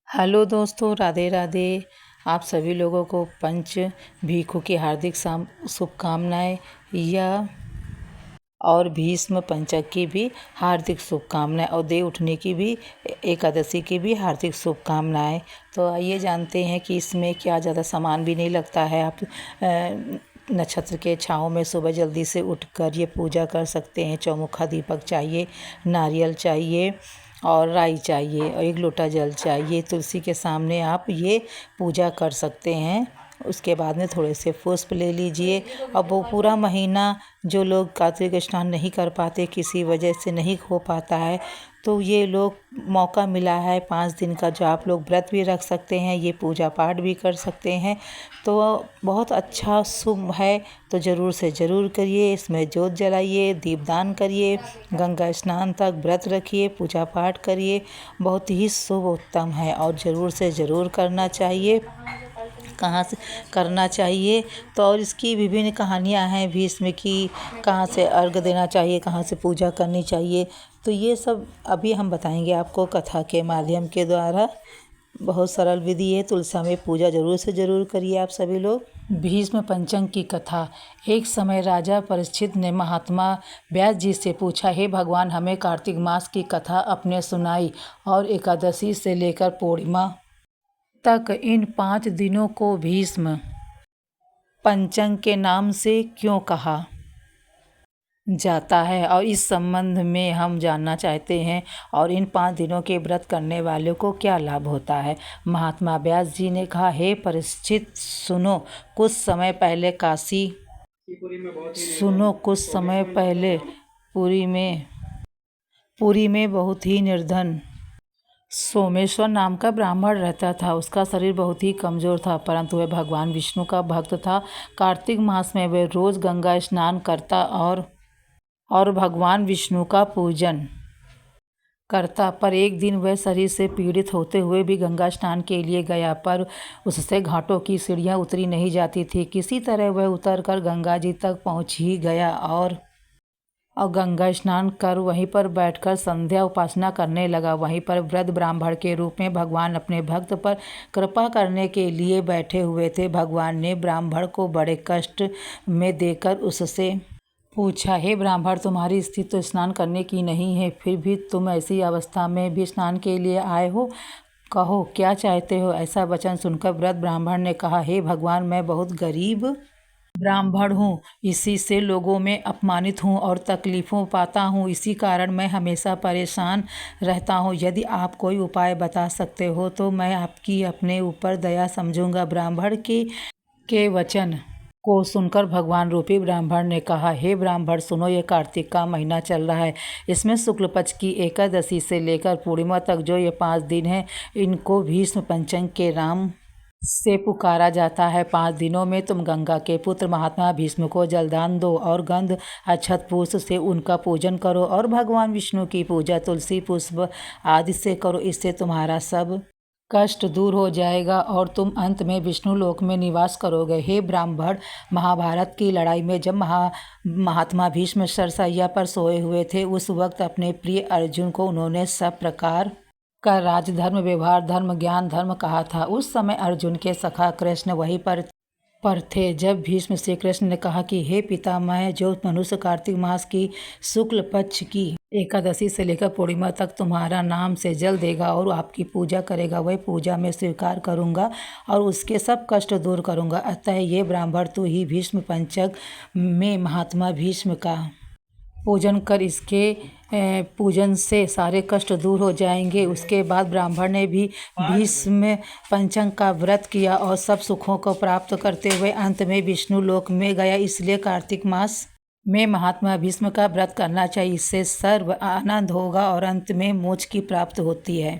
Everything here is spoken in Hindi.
हेलो दोस्तों, राधे राधे। आप सभी लोगों को पंच भीखू की हार्दिक शुभकामनाएं या और भीष्म पंचक की भी हार्दिक शुभकामनाएं और देव उठने की भी एकादशी की भी हार्दिक शुभकामनाएं। तो आइए जानते हैं कि इसमें क्या ज़्यादा सामान भी नहीं लगता है। आप नक्षत्र के छाँव में सुबह जल्दी से उठकर ये पूजा कर सकते हैं। चौमुखा दीपक चाहिए, नारियल चाहिए और राई चाहिए और 1 लोटा जल चाहिए। तुलसी के सामने आप ये पूजा कर सकते हैं। उसके बाद में थोड़े से पुष्प ले लीजिए। अब वो पूरा महीना जो लोग कार्तिक स्नान नहीं कर पाते, किसी वजह से नहीं हो पाता है, तो ये लोग मौका मिला है 5 दिन का, जो आप लोग व्रत भी रख सकते हैं, ये पूजा पाठ भी कर सकते हैं। तो बहुत अच्छा शुभ है। तो ज़रूर से ज़रूर करिए। इसमें जोत जलाइए, दीपदान करिए, गंगा स्नान तक व्रत रखिए, पूजा पाठ करिए। बहुत ही शुभ उत्तम है और ज़रूर से ज़रूर करना चाहिए। कहाँ से करना चाहिए तो और इसकी विभिन्न कहानियाँ हैं भीष्म की, कहाँ से अर्घ देना चाहिए, कहाँ से पूजा करनी चाहिए। तो ये सब अभी हम बताएंगे आपको कथा के माध्यम के द्वारा। बहुत सरल विधि है। तुलसा में पूजा ज़रूर से ज़रूर करिए आप सभी लोग। भीष्म पंचक की कथा। एक समय राजा परीक्षित ने महात्मा व्यास जी से पूछा, हे भगवान, हमें कार्तिक मास की कथा अपने सुनाई और एकादशी से लेकर पूर्णिमा तक इन 5 दिनों को भीष्म पंचक के नाम से क्यों कहा जाता है, और इस संबंध में हम जानना चाहते हैं। और इन 5 दिनों के व्रत करने वालों को क्या लाभ होता है। महात्मा व्यास जी ने कहा, हे परीक्षित, सुनो। कुछ समय पहले पुरी में बहुत ही निर्धन सोमेश्वर नाम का ब्राह्मण रहता था। उसका शरीर बहुत ही कमज़ोर था, परंतु वह भगवान विष्णु का भक्त था। कार्तिक मास में वह रोज़ गंगा स्नान करता और भगवान विष्णु का पूजन करता। पर एक दिन वह शरीर से पीड़ित होते हुए भी गंगा स्नान के लिए गया, पर उससे घाटों की सीढ़ियाँ उतरी नहीं जाती थी। किसी तरह वह उतरकर गंगा जी तक पहुँच ही गया और गंगा स्नान कर वहीं पर बैठकर संध्या उपासना करने लगा। वहीं पर वृद्ध ब्राह्मण के रूप में भगवान अपने भक्त पर कृपा करने के लिए बैठे हुए थे। भगवान ने ब्राह्मण को बड़े कष्ट में देकर उससे पूछा, हे ब्राह्मण, तुम्हारी स्थिति तो स्नान करने की नहीं है, फिर भी तुम ऐसी अवस्था में भी स्नान के लिए आए हो। कहो क्या चाहते हो। ऐसा वचन सुनकर वृद्ध ब्राह्मण ने कहा, हे भगवान, मैं बहुत गरीब ब्राह्मण हूँ। इसी से लोगों में अपमानित हूँ और तकलीफ़ों पाता हूँ। इसी कारण मैं हमेशा परेशान रहता हूँ। यदि आप कोई उपाय बता सकते हो तो मैं आपकी अपने ऊपर दया समझूंगा। ब्राह्मण के वचन को सुनकर भगवान रूपी ब्राह्मण ने कहा, हे ब्राह्मण, सुनो, ये कार्तिक का महीना चल रहा है। इसमें शुक्ल पक्ष की एकादशी से लेकर पूर्णिमा तक जो ये 5 दिन हैं, इनको भीष्म पंचक के नाम से पुकारा जाता है। 5 दिनों में तुम गंगा के पुत्र महात्मा भीष्म को जलदान दो और गंध अक्षत पुष्प से उनका पूजन करो और भगवान विष्णु की पूजा तुलसी पुष्प आदि से करो। इससे तुम्हारा सब कष्ट दूर हो जाएगा और तुम अंत में विष्णु लोक में निवास करोगे। हे ब्राह्मण, महाभारत की लड़ाई में जब महात्मा भीष्म सरसैया पर सोए हुए थे, उस वक्त अपने प्रिय अर्जुन को उन्होंने सब प्रकार का राजधर्म, व्यवहार धर्म, ज्ञान धर्म कहा था। उस समय अर्जुन के सखा कृष्ण वहीं पर थे। जब भीष्म से कृष्ण ने कहा कि हे पितामह, जो मनुष्य कार्तिक मास की शुक्ल पक्ष की एकादशी से लेकर पूर्णिमा तक तुम्हारा नाम से जल देगा और आपकी पूजा करेगा, वह पूजा मैं स्वीकार करूंगा और उसके सब कष्ट दूर करूंगा। अतः ये ब्राह्मण, तू ही भीष्म पंचक में महात्मा भीष्म का पूजन कर। इसके पूजन से सारे कष्ट दूर हो जाएंगे। उसके बाद ब्राह्मण ने भी भीष्म पंचक का व्रत किया और सब सुखों को प्राप्त करते हुए अंत में विष्णु लोक में गया। इसलिए कार्तिक मास में महात्मा भीष्म का व्रत करना चाहिए। इससे सर्व आनंद होगा और अंत में मोक्ष की प्राप्ति होती है।